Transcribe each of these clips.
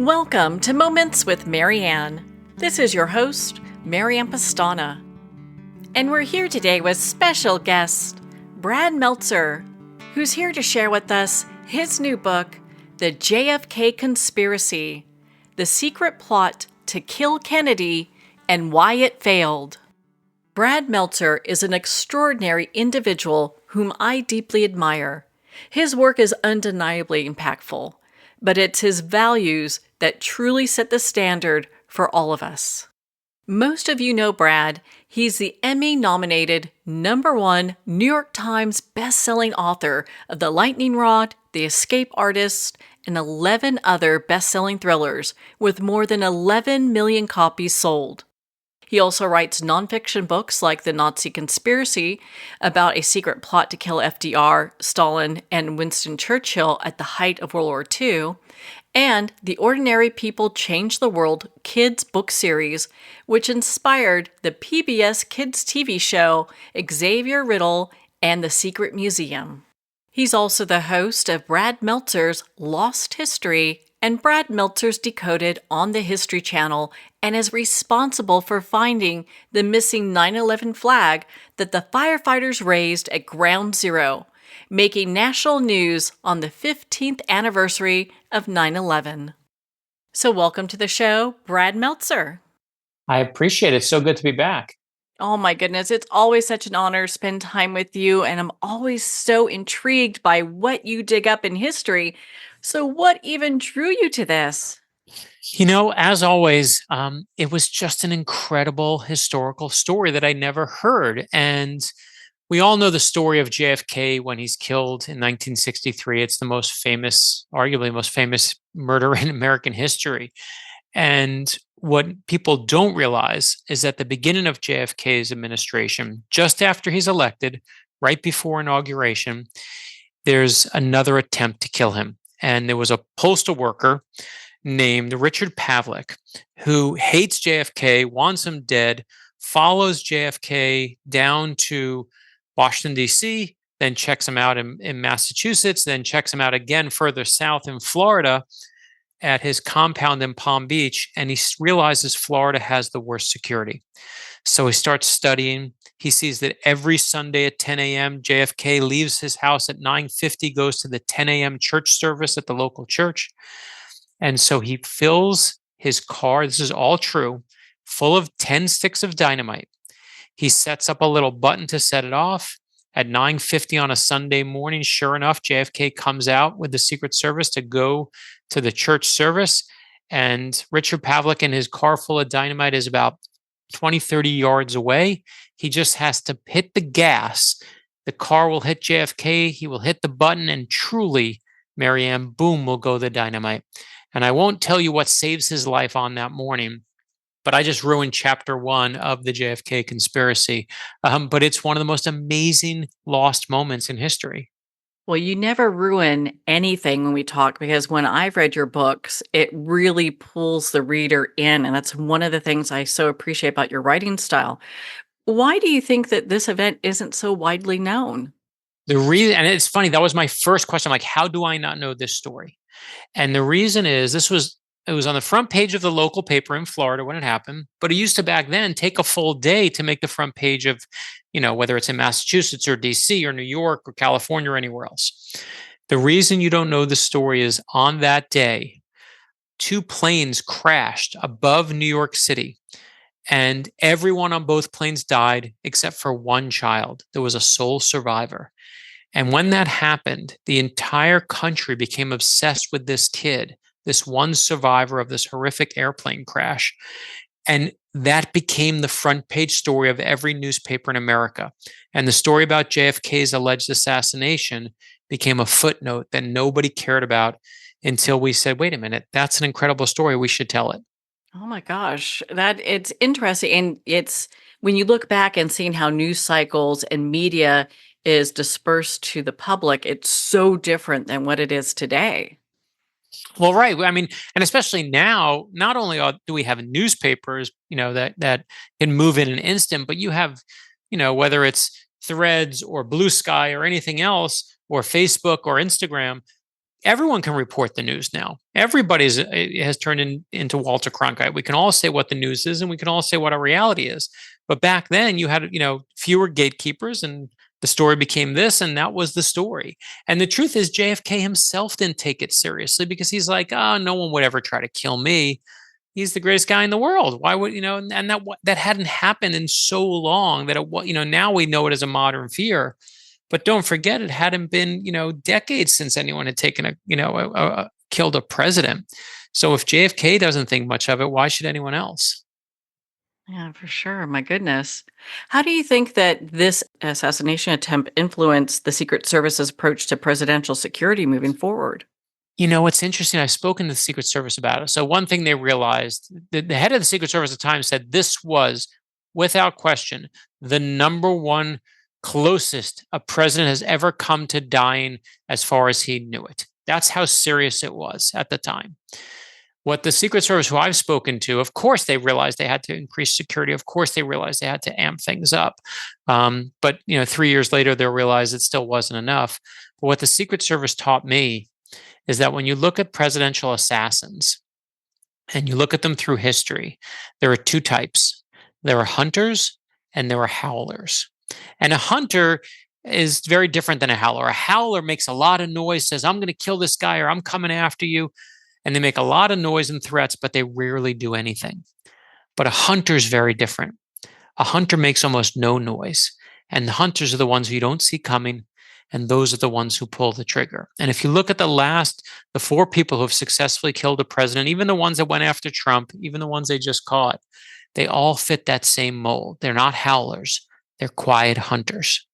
Welcome to Moments with Marianne. This is your host, Marianne Pastana. And we're here today with special guest, Brad Meltzer, who's here to share with us his new book, The JFK Conspiracy, The Secret Plot to Kill Kennedy and Why It Failed. Brad Meltzer is an extraordinary individual whom I deeply admire. His work is undeniably impactful, but it's his values that truly set the standard for all of us. Most of you know Brad. He's the Emmy-nominated #1 New York Times best-selling author of The Lightning Rod, The Escape Artist, and 11 other best-selling thrillers with more than 11 million copies sold. He also writes nonfiction books like The Nazi Conspiracy, about a secret plot to kill FDR, Stalin, and Winston Churchill at the height of World War II, and The Ordinary People Change the World kids book series, which inspired the PBS Kids TV show Xavier Riddle and the Secret Museum. He's also the host of Brad Meltzer's Lost History and Brad Meltzer's Decoded on the History Channel, and is responsible for finding the missing 9/11 flag that the firefighters raised at Ground Zero, making national news on the 15th anniversary of 9/11. So welcome to the show, Brad Meltzer. I appreciate it. It's so good to be back. Oh my goodness, it's always such an honor to spend time with you, and I'm always so intrigued by what you dig up in history. So what even drew you to this? As always, it was just an incredible historical story that I never heard. And we all know the story of JFK when he's killed in 1963. It's the most famous, arguably most famous murder in American history. And what people don't realize is that the beginning of JFK's administration, just after he's elected, right before inauguration, there's another attempt to kill him. And there was a postal worker named Richard Pavlik who hates JFK, wants him dead, follows JFK down to Washington, D.C., then checks him out in Massachusetts, then checks him out again further south in Florida at his compound in Palm Beach, and he realizes Florida has the worst security. So he starts studying. He sees that every Sunday at 10 a.m., JFK leaves his house at 9:50, goes to the 10 a.m. church service at the local church. And so he fills his car, this is all true, full of 10 sticks of dynamite. He sets up a little button to set it off. At 9:50 on a Sunday morning, sure enough, JFK comes out with the Secret Service to go to the church service. And Richard Pavlik in his car full of dynamite is about 20, 30 yards away. He just has to hit the gas. The car will hit JFK. He will hit the button, and truly, Marianne, boom, will go the dynamite. And I won't tell you what saves his life on that morning, but I just ruined chapter 1 of the JFK Conspiracy. But it's one of the most amazing lost moments in history. Well, you never ruin anything when we talk, because when I've read your books, it really pulls the reader in. And that's one of the things I so appreciate about your writing style. Why do you think that this event isn't so widely known? The reason, and it's funny, that was my first question. Like, how do I not know this story? And the reason is it was on the front page of the local paper in Florida when it happened, but it used to back then take a full day to make the front page of, whether it's in Massachusetts or DC or New York or California or anywhere else. The reason you don't know the story is on that day, 2 planes crashed above New York City, and everyone on both planes died except for one child. There was a sole survivor. And when that happened, the entire country became obsessed with this kid, this one survivor of this horrific airplane crash. And that became the front page story of every newspaper in America. And the story about JFK's alleged assassination became a footnote that nobody cared about until we said, wait a minute, that's an incredible story. We should tell it. Oh my gosh, that it's interesting. And it's when you look back and seeing how news cycles and media is dispersed to the public, it's so different than what it is today. Well, right. I mean, and especially now, not only do we have newspapers, that can move in an instant, but you have, whether it's Threads or Blue Sky or anything else, or Facebook or Instagram, everyone can report the news now. Everybody's has turned into Walter Cronkite. We can all say what the news is, and we can all say what our reality is. But back then, you had fewer gatekeepers, and the story became this, and that was the story. And the truth is, JFK himself didn't take it seriously because he's like, oh, no one would ever try to kill me. He's the greatest guy in the world. Why would And that hadn't happened in so long that now we know it as a modern fear. But don't forget, it hadn't been, decades since anyone had taken killed a president. So if JFK doesn't think much of it, why should anyone else? Yeah, for sure. My goodness. How do you think that this assassination attempt influenced the Secret Service's approach to presidential security moving forward? It's interesting. I've spoken to the Secret Service about it. So one thing they realized, the head of the Secret Service at the time said this was, without question, the number one closest a president has ever come to dying as far as he knew it. That's how serious it was at the time. What the Secret Service, who I've spoken to, of course, they realized they had to increase security. Of course, they realized they had to amp things up. But 3 years later, they realized it still wasn't enough. But what the Secret Service taught me is that when you look at presidential assassins and you look at them through history, there are two types. There are hunters and there are howlers. And a hunter is very different than a howler. A howler makes a lot of noise, says, I'm going to kill this guy or I'm coming after you. And they make a lot of noise and threats, but they rarely do anything. But a hunter is very different. A hunter makes almost no noise. And the hunters are the ones who you don't see coming. And those are the ones who pull the trigger. And if you look at the four people who have successfully killed a president, even the ones that went after Trump, even the ones they just caught, they all fit that same mold. They're not howlers. They're quiet hunters.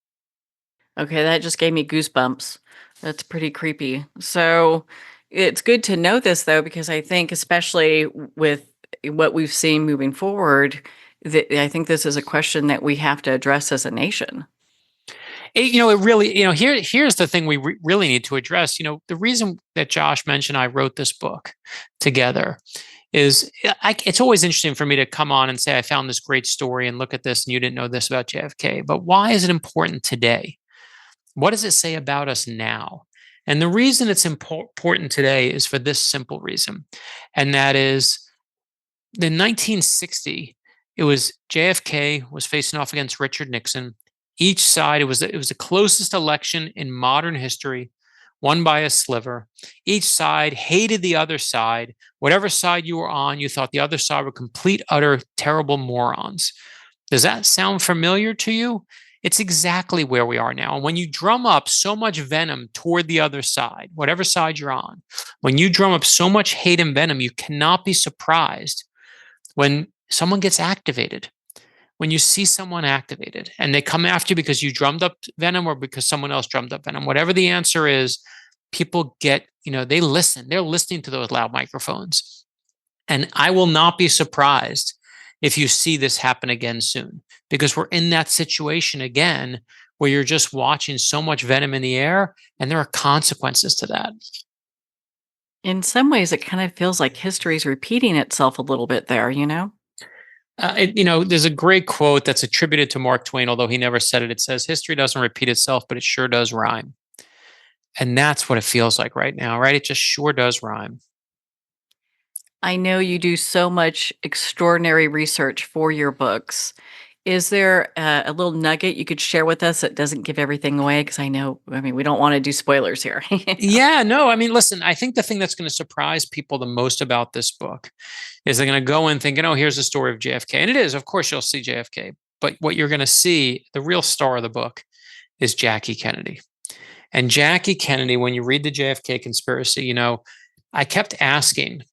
Okay, that just gave me goosebumps. That's pretty creepy. So it's good to know this, though, because I think, especially with what we've seen moving forward, that I think this is a question that we have to address as a nation. It really, here's the thing we really need to address. The reason that Josh mentioned I wrote this book together is it's always interesting for me to come on and say, I found this great story and look at this and you didn't know this about JFK. But why is it important today? What does it say about us now? And the reason it's important today is for this simple reason. And that is, in 1960, it was JFK was facing off against Richard Nixon. Each side, it was the closest election in modern history, won by a sliver. Each side hated the other side. Whatever side you were on, you thought the other side were complete, utter, terrible morons. Does that sound familiar to you? It's exactly where we are now. And when you drum up so much venom toward the other side, whatever side you're on, when you drum up so much hate and venom, you cannot be surprised when someone gets activated. When you see someone activated and they come after you because you drummed up venom or because someone else drummed up venom, whatever the answer is, people get, they listen. They're listening to those loud microphones. And I will not be surprised if you see this happen again soon, because we're in that situation again where you're just watching so much venom in the air and there are consequences to that. In some ways, it kind of feels like history's repeating itself a little bit there, There's a great quote that's attributed to Mark Twain, although he never said it. It says, history doesn't repeat itself, but it sure does rhyme. And that's what it feels like right now, right? It just sure does rhyme. I know you do so much extraordinary research for your books. Is there a little nugget you could share with us that doesn't give everything away? Because we don't want to do spoilers here. Yeah, no, listen, I think the thing that's going to surprise people the most about this book is they're going to go and think, here's the story of JFK. And it is, of course, you'll see JFK. But what you're going to see, the real star of the book, is Jackie Kennedy. And Jackie Kennedy, when you read the JFK Conspiracy, I kept asking,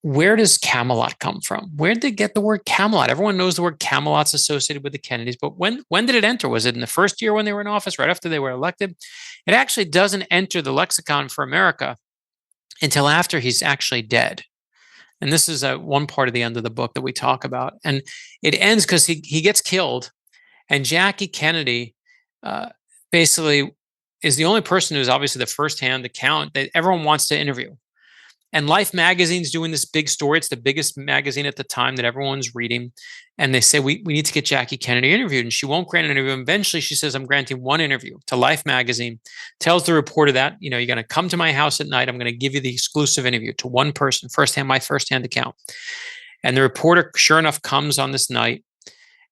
where does Camelot come from? Where did they get the word Camelot? Everyone knows the word Camelot's associated with the Kennedys, but when did it enter? Was it in the first year when they were in office, right after they were elected? It actually doesn't enter the lexicon for America until after he's actually dead. And this is one part of the end of the book that we talk about. And it ends because he gets killed, and Jackie Kennedy basically is the only person who's obviously the firsthand account that everyone wants to interview. And Life magazine's doing this big story. It's the biggest magazine at the time that everyone's reading. And they say, we need to get Jackie Kennedy interviewed. And she won't grant an interview. And eventually she says, I'm granting one interview to Life magazine, tells the reporter that, you're going to come to my house at night. I'm going to give you the exclusive interview to one person, my firsthand account. And the reporter, sure enough, comes on this night.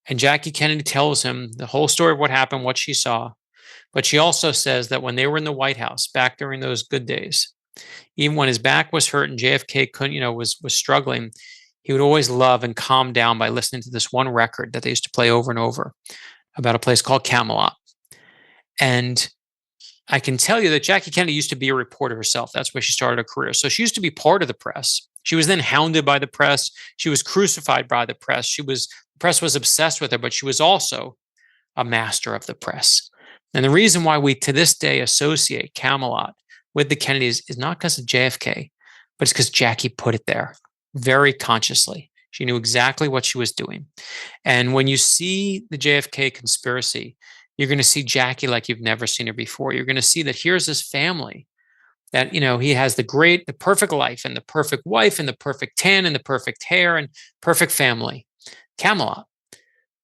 And Jackie Kennedy tells him the whole story of what happened, what she saw. But she also says that when they were in the White House back during those good days, even when his back was hurt and JFK couldn't, was struggling, he would always love and calm down by listening to this one record that they used to play over and over about a place called Camelot. And I can tell you that Jackie Kennedy used to be a reporter herself. That's where she started her career. So she used to be part of the press. She was then hounded by the press. She was crucified by the press. The press was obsessed with her, but she was also a master of the press. And the reason why we to this day associate Camelot with the Kennedys is not because of JFK, but it's because Jackie put it there very consciously. She knew exactly what she was doing. And when you see the JFK Conspiracy, you're going to see Jackie like you've never seen her before. You're going to see that here's this family that, he has the perfect life and the perfect wife and the perfect tan and the perfect hair and perfect family. Camelot.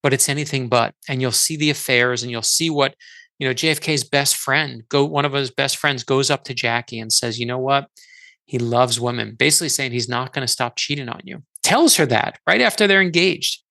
But it's anything but. And you'll see the affairs and you'll see what, JFK's best friend, one of his best friends goes up to Jackie and says, you know what? He loves women, basically saying he's not going to stop cheating on you. Tells her that right after they're engaged.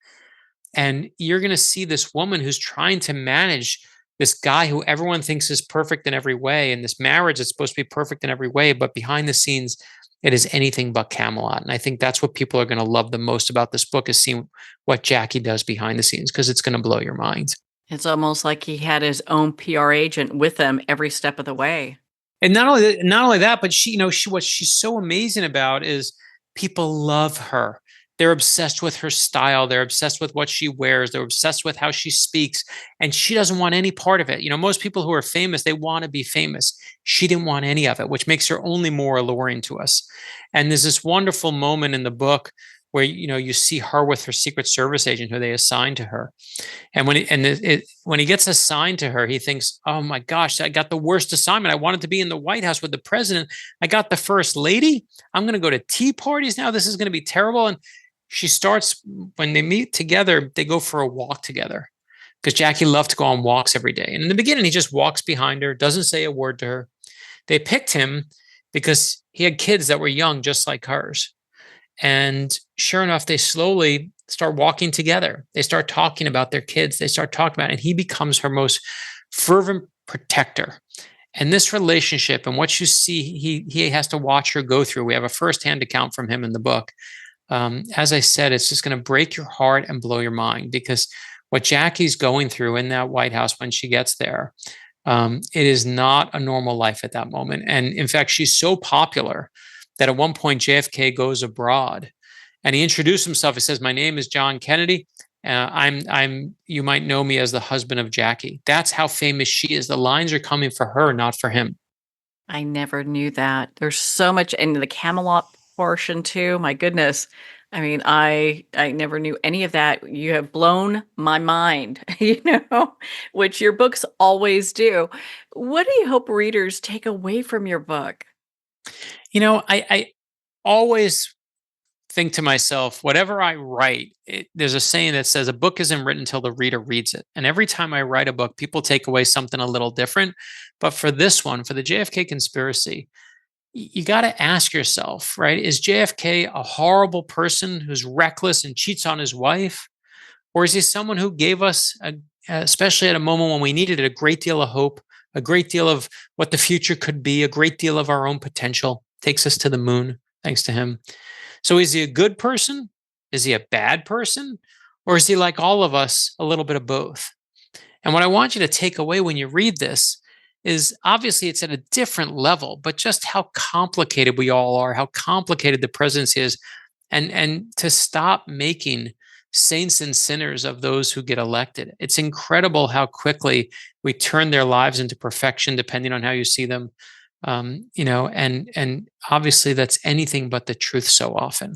And you're going to see this woman who's trying to manage this guy who everyone thinks is perfect in every way. And this marriage is supposed to be perfect in every way. But behind the scenes, it is anything but Camelot. And I think that's what people are going to love the most about this book, is seeing what Jackie does behind the scenes, because it's going to blow your mind. It's almost like he had his own PR agent with him every step of the way. And not only that, but what she's so amazing about is people love her. They're obsessed with her style. They're obsessed with what she wears. They're obsessed with how she speaks. And she doesn't want any part of it. Most people who are famous, they want to be famous. She didn't want any of it, which makes her only more alluring to us. And there's this wonderful moment in the book where, you see her with her Secret Service agent who they assigned to her. And when he gets assigned to her, he thinks, oh my gosh, I got the worst assignment. I wanted to be in the White House with the president. I got the first lady. I'm going to go to tea parties now. This is going to be terrible. And she starts, when they meet together, they go for a walk together, because Jackie loved to go on walks every day. And in the beginning, he just walks behind her, doesn't say a word to her. They picked him because he had kids that were young, just like hers. And sure enough, they slowly start walking together. They start talking about their kids. They start talking about it, and he becomes her most fervent protector. And this relationship and what you see, he has to watch her go through. We have a firsthand account from him in the book. As I said, it's just going to break your heart and blow your mind, because what Jackie's going through in that White House when she gets there, it is not a normal life at that moment. And in fact, she's so popular that at one point JFK goes abroad and he introduced himself. He says, "My name is John Kennedy. You might know me as the husband of Jackie." That's how famous she is. The lines are coming for her, not for him. I never knew that. There's so much in the Camelot portion too. My goodness. I mean, I never knew any of that. You have blown my mind, which your books always do. What do you hope readers take away from your book? I always think to myself, whatever I write, there's a saying that says a book isn't written until the reader reads it. And every time I write a book, people take away something a little different. But for this one, for the JFK Conspiracy, you got to ask yourself, right? Is JFK a horrible person who's reckless and cheats on his wife? Or is he someone who gave us, especially at a moment when we needed it, a great deal of hope, a great deal of what the future could be, a great deal of our own potential, takes us to the moon, thanks to him. So is he a good person? Is he a bad person? Or is he like all of us, a little bit of both? And what I want you to take away when you read this is, obviously it's at a different level, but just how complicated we all are, how complicated the presidency is, and to stop making saints and sinners of those who get elected. It's incredible how quickly we turn their lives into perfection, depending on how you see them. And obviously that's anything but the truth so often.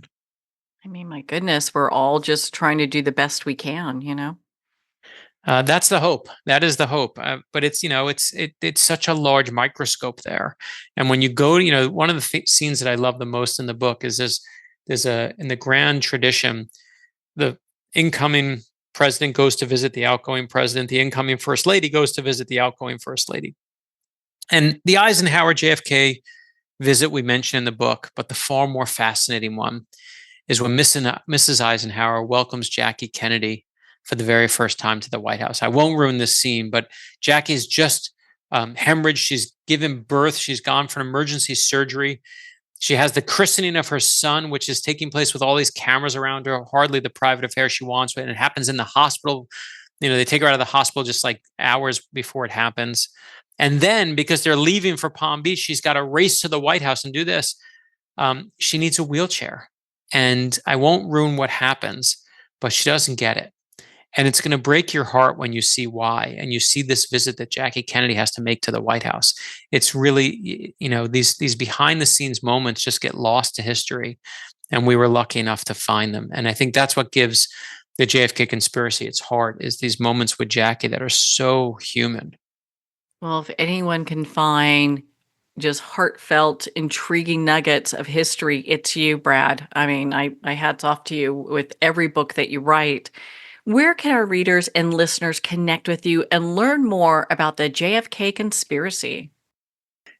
I mean, my goodness, we're all just trying to do the best we can. That's the hope. That is the hope. But it's such a large microscope there. And when you go, one of the scenes that I love the most in the book is there's in the grand tradition, the incoming president goes to visit the outgoing president. The incoming first lady goes to visit the outgoing first lady. And the Eisenhower JFK visit we mentioned in the book, but the far more fascinating one is when Mrs. Eisenhower welcomes Jackie Kennedy for the very first time to the White House. I won't ruin this scene, but Jackie's just hemorrhaged. She's given birth. She's gone for an emergency surgery. She has the christening of her son, which is taking place with all these cameras around her, hardly the private affair she wants, and it happens in the hospital. They take her out of the hospital just like hours before it happens. And then because they're leaving for Palm Beach, she's got to race to the White House and do this. She needs a wheelchair. And I won't ruin what happens, but she doesn't get it. And it's going to break your heart when you see why. And you see this visit that Jackie Kennedy has to make to the White House. It's really, these behind the scenes moments just get lost to history. And we were lucky enough to find them. And I think that's what gives the JFK conspiracy its heart, is these moments with Jackie that are so human. Well, if anyone can find just heartfelt, intriguing nuggets of history, it's you, Brad. I mean, I hats off to you with every book that you write. Where can our readers and listeners connect with you and learn more about the JFK conspiracy?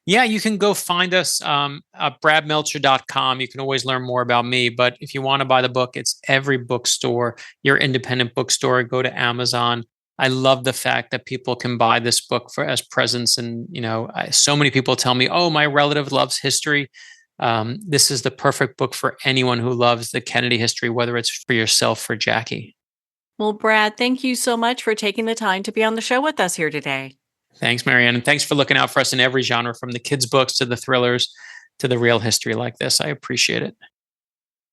Yeah, you can go find us at bradmeltzer.com. You can always learn more about me. But if you want to buy the book, it's every bookstore, your independent bookstore. Go to Amazon. I love the fact that people can buy this book as presents. And, so many people tell me, oh, my relative loves history. This is the perfect book for anyone who loves the Kennedy history, whether it's for yourself or Jackie. Well, Brad, thank you so much for taking the time to be on the show with us here today. Thanks, Marianne. And thanks for looking out for us in every genre, from the kids' books to the thrillers to the real history like this. I appreciate it.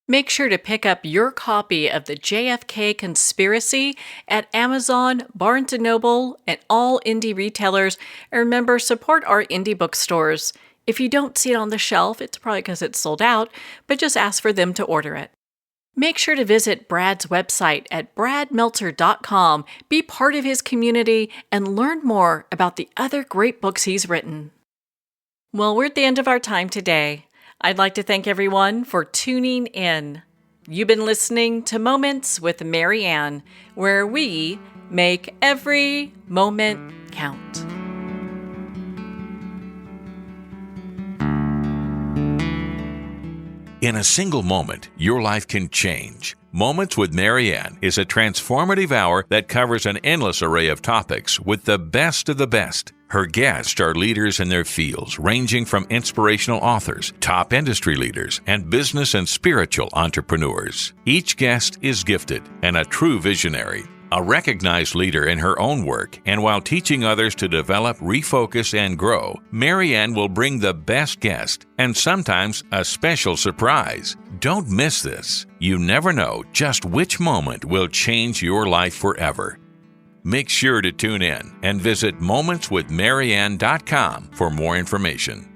Make sure to pick up your copy of the JFK Conspiracy at Amazon, Barnes & Noble, and all indie retailers. And remember, support our indie bookstores. If you don't see it on the shelf, it's probably because it's sold out, but just ask for them to order it. Make sure to visit Brad's website at bradmeltzer.com, be part of his community, and learn more about the other great books he's written. Well, we're at the end of our time today. I'd like to thank everyone for tuning in. You've been listening to Moments with Marianne, where we make every moment count. In a single moment, your life can change. Moments with Marianne is a transformative hour that covers an endless array of topics with the best of the best. Her guests are leaders in their fields, ranging from inspirational authors, top industry leaders, and business and spiritual entrepreneurs. Each guest is gifted and a true visionary, a recognized leader in her own work, and while teaching others to develop, refocus, and grow, Marianne will bring the best guest and sometimes a special surprise. Don't miss this. You never know just which moment will change your life forever. Make sure to tune in and visit momentswithmarianne.com for more information.